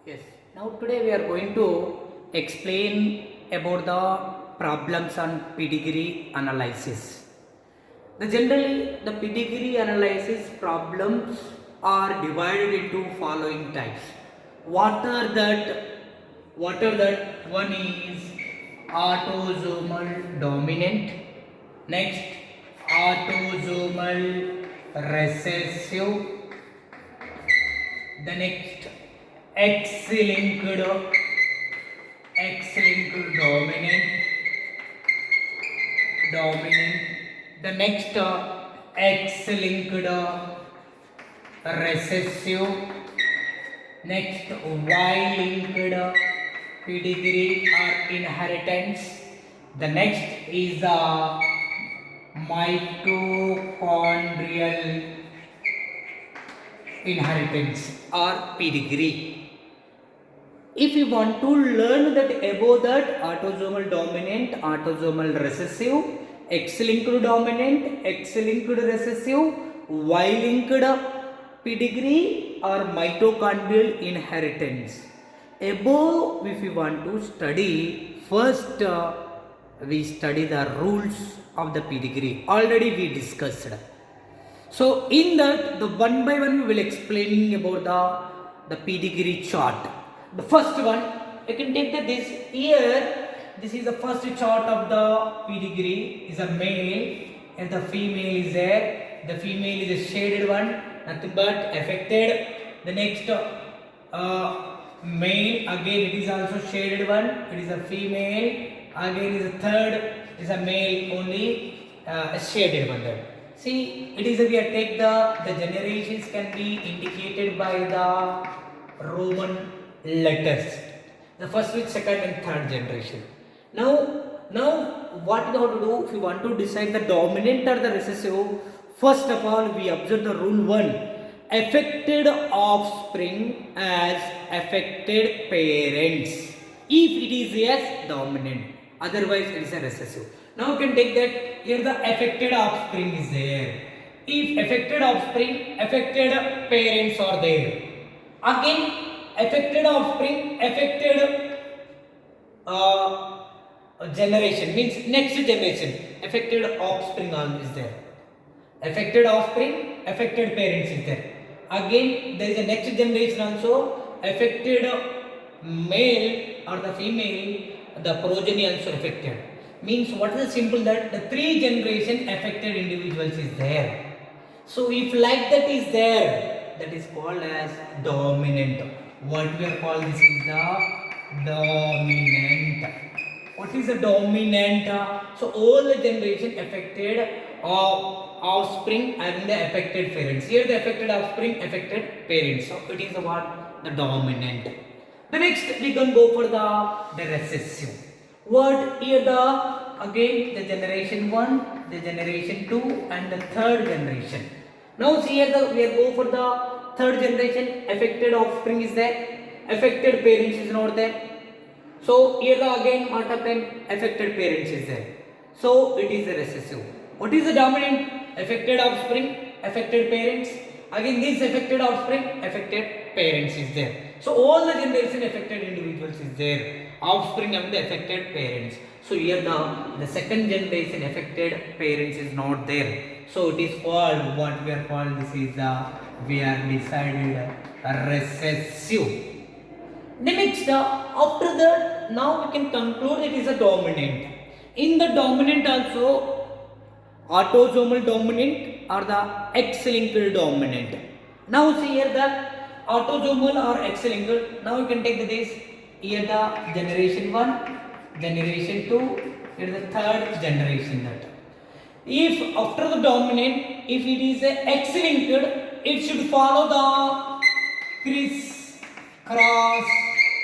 Yes. Now today we are going to explain about the problems on pedigree analysis. Generally the pedigree analysis problems are divided into following types. What are that? One is autosomal dominant. Next, autosomal recessive. The next, X-linked dominant. The next, X-linked recessive. Next, Y-linked pedigree or inheritance. The next is the mitochondrial inheritance or pedigree. If you want to learn that about that autosomal dominant, autosomal recessive, X-linked dominant, X-linked recessive, Y-linked pedigree or mitochondrial inheritance. Above, if you want to study, first we study the rules of the pedigree. Already we discussed. So in that, the one by one we will explaining about the pedigree chart. The first one, you can take this here. This is the first chart of the pedigree. Is a male and the female is there. The female is a shaded one, nothing but affected. The next male, again it is also shaded one. It is a female. Again is a third is a male only, a shaded one there. See, it is we take the generations can be indicated by the Roman letters. The first with second and third generation. Now what we have to do if we want to decide the dominant or the recessive, first of all we observe the rule 1. Affected offspring as affected parents. If it is yes, dominant. Otherwise it is a recessive. Now you can take that here the affected offspring is there. If affected offspring, affected parents are there. Again, affected offspring, affected generation means next generation. Affected offspring is there. Affected offspring, affected parents is there. Again, there is a next generation also. Affected male or the female, the progeny also affected. Means what is the simple that the 3 generation affected individuals is there. So if like that is there, that is called as dominant. What we are called this is the dominant. What is the dominant? So all the generation affected offspring and the affected parents. Here the affected offspring, affected parents. So it is what the dominant. The next we can go for the recessive. What here again the generation 1, the generation 2 and the third generation. Now see here we are go for the third generation. Affected offspring is there, affected parents is not there. So here again what happened, affected parents is there. So it is a recessive. What is the dominant? Affected offspring, affected parents. Again this affected offspring, affected parents is there. So all the generation affected individuals is there. Offspring and the affected parents. So here the second generation affected parents is not there. So it is called what we are called. This is we are decided recessive. The next after that now we can conclude it is a dominant. In the dominant also autosomal dominant or the X-linked dominant. Now see here the autosomal or X-linked. Now you can take this. Here the generation 1, generation 2, here the third generation that. If after the dominant, if it is a X-linked, it should follow the criss-cross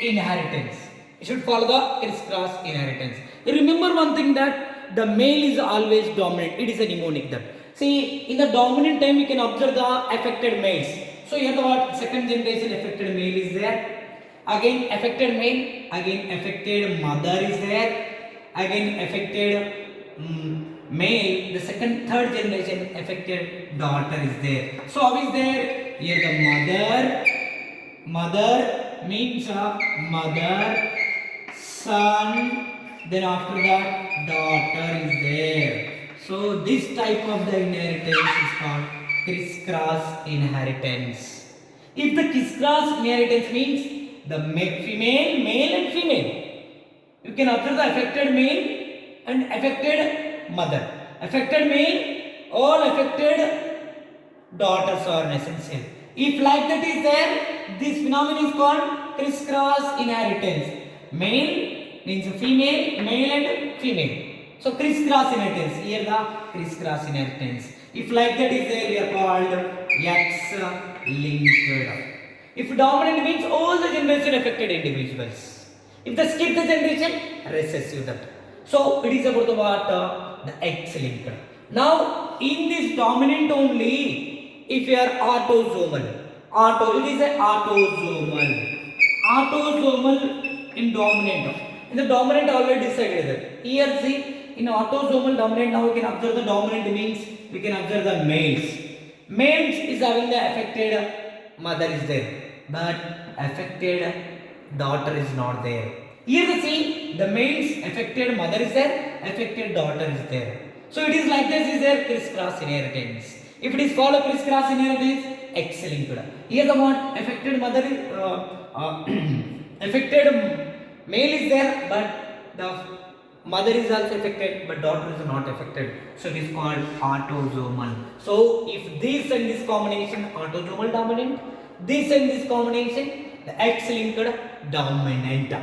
inheritance. It should follow the criss-cross inheritance. Remember one thing that the male is always dominant. It is a mnemonic that. See, in the dominant time we can observe the affected males. So here the what second generation affected male is there. Again affected male, again affected mother is there, again affected male, the third generation affected daughter is there. So how is there? Here the mother, means mother, son, then after that daughter is there. So this type of the inheritance is called crisscross inheritance. If the crisscross inheritance means the female, male and female. You can observe the affected male and affected mother. Affected male, all affected daughters are essential. If like that is there, this phenomenon is called crisscross inheritance. Male means female, male and female. So crisscross inheritance. Here the crisscross inheritance. If like that is there, we are called X-linked. If dominant means all the generation affected individuals. If the skip the generation, recessive that. So it is about the what the X-linked. Now in this dominant only, if you are autosomal, it is a autosomal in dominant. In the dominant already decided that. Here see in autosomal dominant, now we can observe the dominant means we can observe the males. Males is having the affected mother is there, but affected daughter is not there. Here the see the males affected mother is there, affected daughter is there. So it is like this is there crisscross inheritance. If it is follow crisscross inheritance, X-linked. Here the what affected mother is affected male is there, but the mother is also affected, but daughter is not affected. So it is called autosomal. So if this and this combination autosomal dominant, this and this combination the X-linked dominant.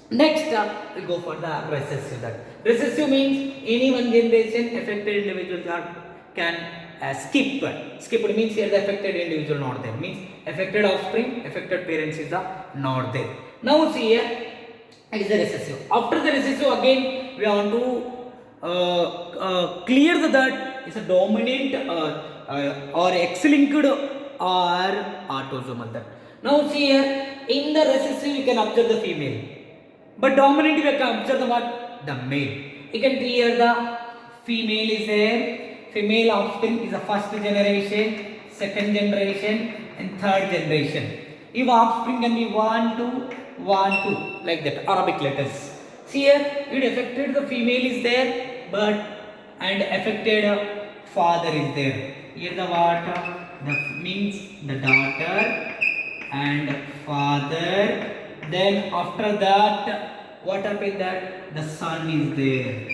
Next we go for the recessive. That recessive means any one generation affected individuals can skip. Skip means here the affected individual not there. Means affected offspring, affected parents is the not there. Now see here it is the recessive. After the recessive again we want to clear that is a dominant or X-linked or autosomal. That. Now see here in the recessive you can observe the female. But dominant you can observe the what? The male. You can see here the female is there. Female offspring is the first generation, second generation and third generation. If offspring can be 1, 2, 1, 2 like that, Arabic letters. See here it affected the female is there, but and affected father is there. Here the what? The means the daughter and father. Then after that, what happened that the son is there.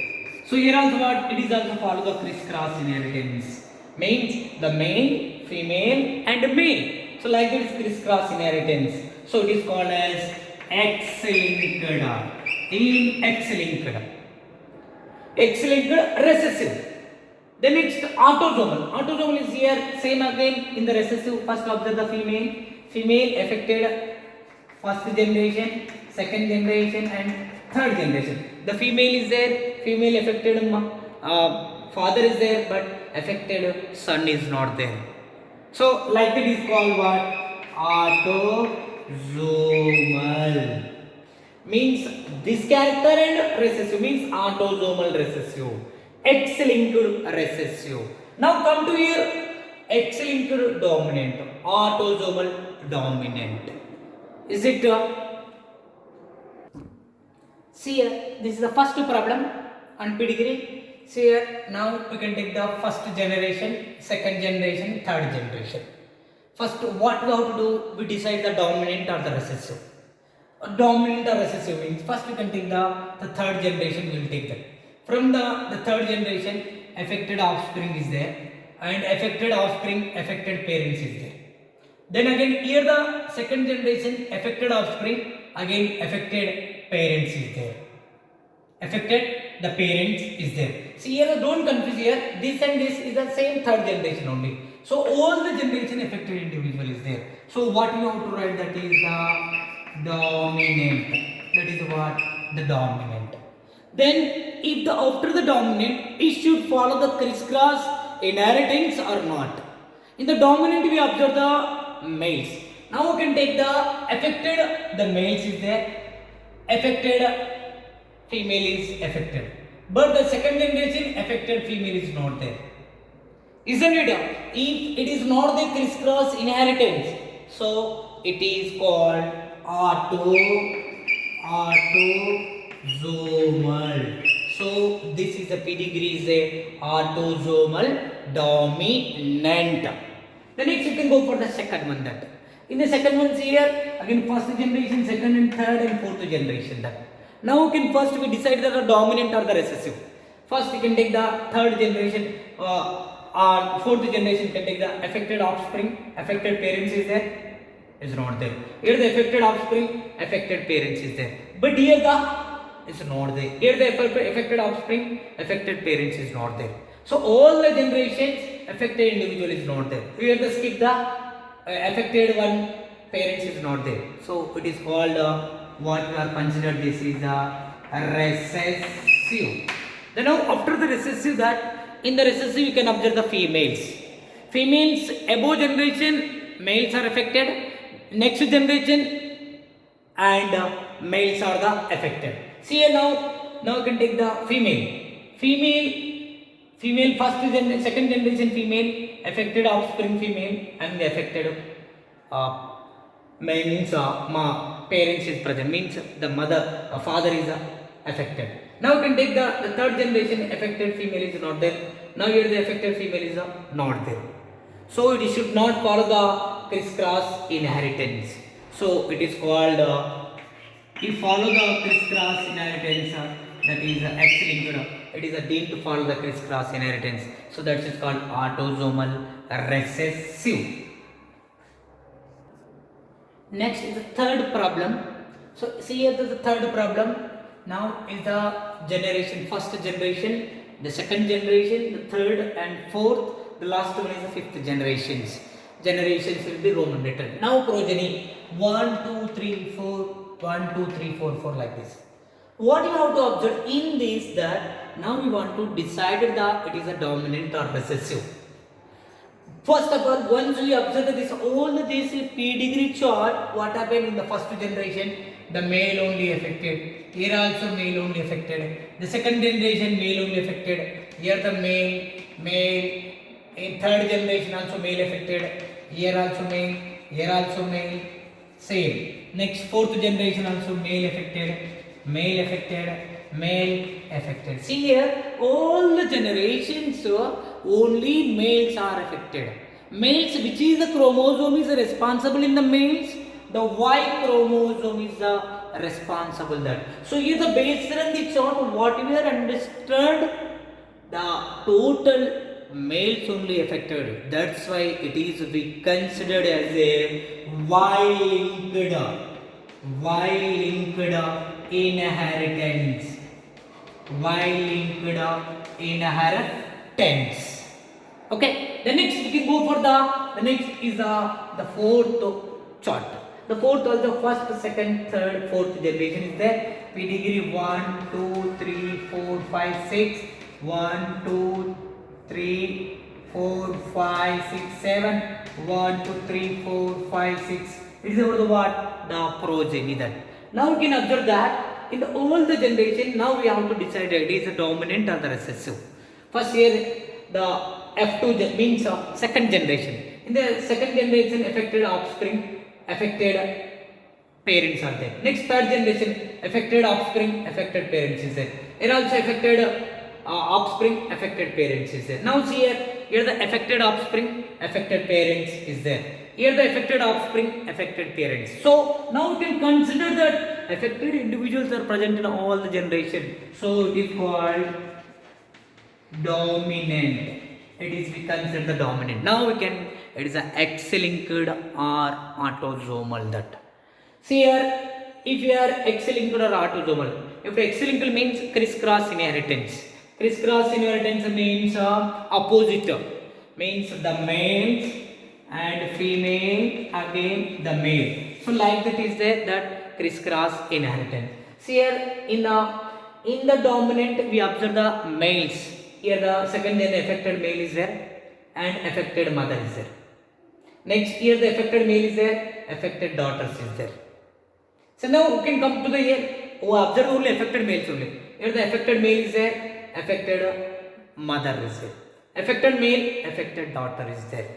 So here also what it is also follow the crisscross inheritance. Means the male, female and male. So like this crisscross inheritance. So it is called as X-linked. In X-linked. X-linked recessive. Then next autosomal. Autosomal is here same again in the recessive. First observe the female. Female affected first generation, second generation and third generation. The female is there, female affected father is there, but affected son is not there. So like it is called what? Autosomal. Means this character and recessive means autosomal recessive. X-linked recessive. Now come to here X-linked dominant, autosomal dominant. Is it see here, this is the first problem on pedigree. See here, now we can take the first generation, second generation, third generation. First, what we have to do? We decide the dominant or the recessive. Dominant or recessive means first we can take the third generation. We will take that. From the third generation, affected offspring is there, and affected offspring, affected parents is there. Then again here the second generation affected offspring, again affected parents is there. Affected the parents is there. See here don't confuse here, this and this is the same third generation only. So all the generation affected individual is there. So what you have to write, that is the dominant. That is what? The dominant. Then if the after the dominant it should follow the crisscross inheritance or not. In the dominant we observe the males. Now we can take the affected, the males is there, affected female is affected, but the second generation affected female is not there. Isn't it? If it is not the crisscross inheritance, so it is called autosomal. So this is the pedigree is a autosomal dominant. The next you can go for the second one. That in the second one here again first generation, second and third and fourth generation. That now you can first we decide that the dominant or the recessive. First you can take the third generation or fourth generation, can take the affected offspring, affected parents is there, is not there. Here the affected offspring, affected parents is there, but here the is not there. Here the affected offspring, affected parents is not there. So all the generations affected individual is not there. Here the skip the affected one parents is not there. So it is called what we are considered this is a recessive. Then now after the recessive, that in the recessive you can observe the females. Females above generation males are affected, next generation and males are the affected. See here now you can take the female first generation, second generation female, affected offspring female and the affected means parents is present, means the mother father is affected. Now you can take the third generation, affected female is not there. Now here the affected female is not there. So it should not follow the crisscross inheritance. So it is called if follow the crisscross inheritance, that is X-linked. It is deemed to follow the crisscross inheritance. So that is called autosomal recessive. Next is the third problem. So see here the third problem. Now is the generation, first generation, the second generation, the third and fourth, the last one is the fifth generations. Generations will be Roman written. Now progeny 1, 2, 3, 4, 1, 2, 3, 4, 4 like this. What you have to observe in this, that now we want to decide that it is a dominant or recessive. First of all, once we observe this all this pedigree chart, what happened in the first generation, the male only affected, here also male only affected, the second generation male only affected, here the male, in third generation also male affected, here also male, here also male, same. Next fourth generation also male affected, male affected, male affected. See here all the generations only males are affected. Males, which is the chromosome is responsible in the males, the Y chromosome is responsible that. So here the based on the chart what we are understood, the total males only affected. That's why it is be considered as a Y-linked inheritance. Y-linked inheritance. Okay, the next we can go for the next is the fourth chart. The fourth was the first, second, third, fourth generation is there. Pedigree 1, 2, 3, 4, 5, 6. 1, 2, 3, 4, 5, 6, 7. 1, 2, 3, 4, 5, 6. It is about the what? The progeny that. Now you can observe that in the all the generation, now we have to decide it is a dominant or the recessive. First here the F2 means second generation. In the second generation, affected offspring, affected parents are there. Next third generation, affected offspring, affected parents is there. Here also affected offspring, affected parents is there. Now see here the affected offspring, affected parents is there. Here the affected offspring, affected parents. So now you can consider that affected individuals are present in all the generation. So it is called dominant. It is we consider the dominant. Now we can, it is a X-linked or autosomal that. See here, if you are X-linked or autosomal, if X-linked means crisscross inheritance. Crisscross inheritance means opposite, means the males and female again the male. So like that is there, that crisscross inheritance. See here in the dominant we observe the males. Here the second then affected male is there and affected mother is there. Next here the affected male is there, affected daughters is there. So now we can come to the here who observe only affected males only. Here the affected male is there, affected mother is there. Affected male, affected daughter is there.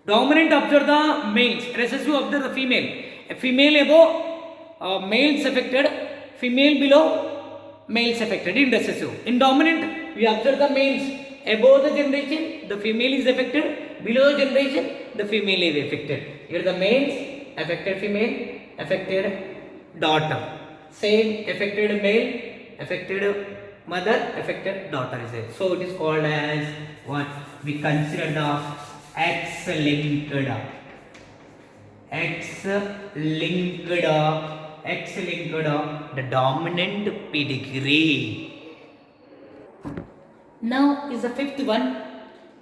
Dominant observe the males, recessive observe the female. A female above, males affected, female below, males affected in recessive. In dominant, we observe the males above the generation, the female is affected, below the generation, the female is affected. Here the males affected female, affected daughter. Same affected male, affected mother, affected daughter is there. So it is called as what we consider the X-linked, the dominant pedigree. Now is the fifth one,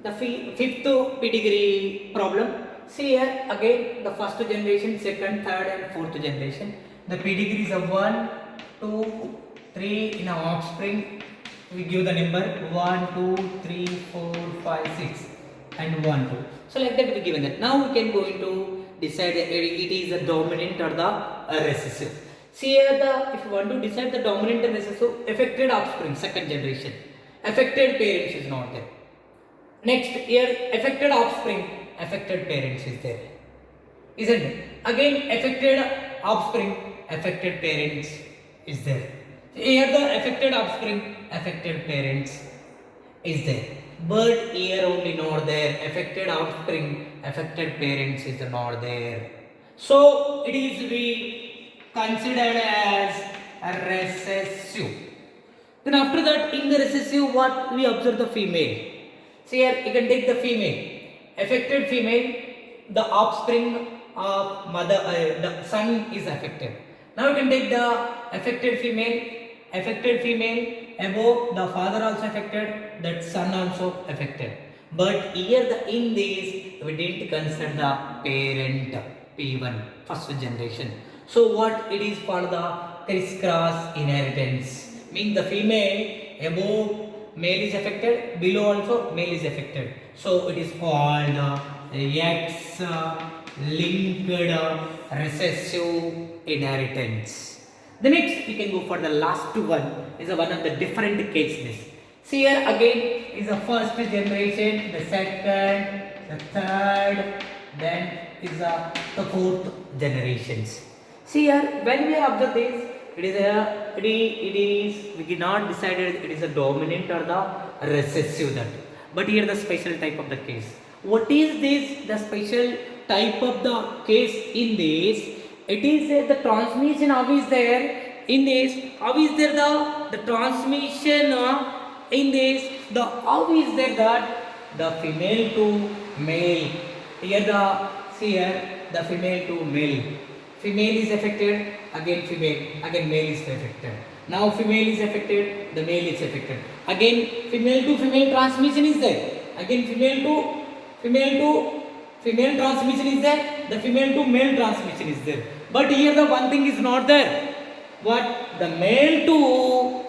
the fifth pedigree problem. See here again the first generation, second, third and fourth generation. The pedigree is of 1, 2, 3 in our offspring. We give the number 1, 2, 3, 4, 5, 6 and 1, 2. So like that we given that. Now we can go into decide it is the dominant or the recessive. See here if you want to decide the dominant and recessive, affected offspring, second generation. Affected parents is not there. Next here affected offspring, affected parents is there. Isn't it? Again affected offspring, affected parents is there. Here the affected offspring, affected parents is there. But here only not there. Affected offspring, affected parents is not there. So it is we considered as a recessive. Then after that in the recessive what we observe the female. See here you can take the female. Affected female, the offspring of mother, the son is affected. Now you can take the affected female above the father also affected, that son also affected. But here in this we didn't consider the parent P1 first generation. So what it is for the crisscross inheritance. Means the female above male is affected, below also male is affected. So it is called X-linked recessive inheritance. The next we can go for the last one is one of the different cases. See here again is the first generation, the second, the third, then is the fourth generations. See here when we observe this, it is we cannot decided it is a dominant or the recessive that. But here the special type of the case. What is this? The special type of the case in this? It is the transmission. How is there in this? How is there the transmission in this? The how is there that the female to male? Here the see here the female to male. Female is affected, again female, again male is affected. Now female is affected, the male is affected. Again female to female transmission is there. Again female to female transmission is there. The female to male transmission is there. But here the one thing is not there. What? The male to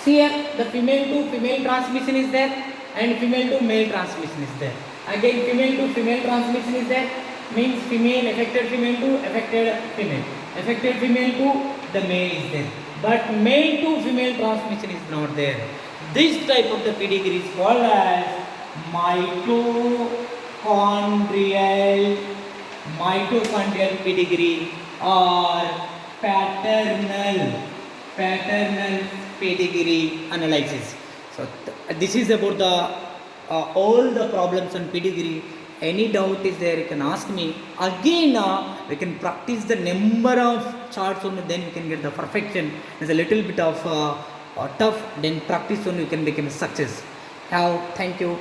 see here the female to female transmission is there and female to male transmission is there. Again female to female transmission is there. Means female, affected female to affected female to the male is there, but male to female transmission is not there. This type of the pedigree is called as mitochondrial pedigree or paternal pedigree analysis. So this is about the all the problems on pedigree. Any doubt is there, you can ask me. Again, we can practice the number of charts only, then you can get the perfection. There's a little bit of tough, then practice only you can become a success. Now, thank you.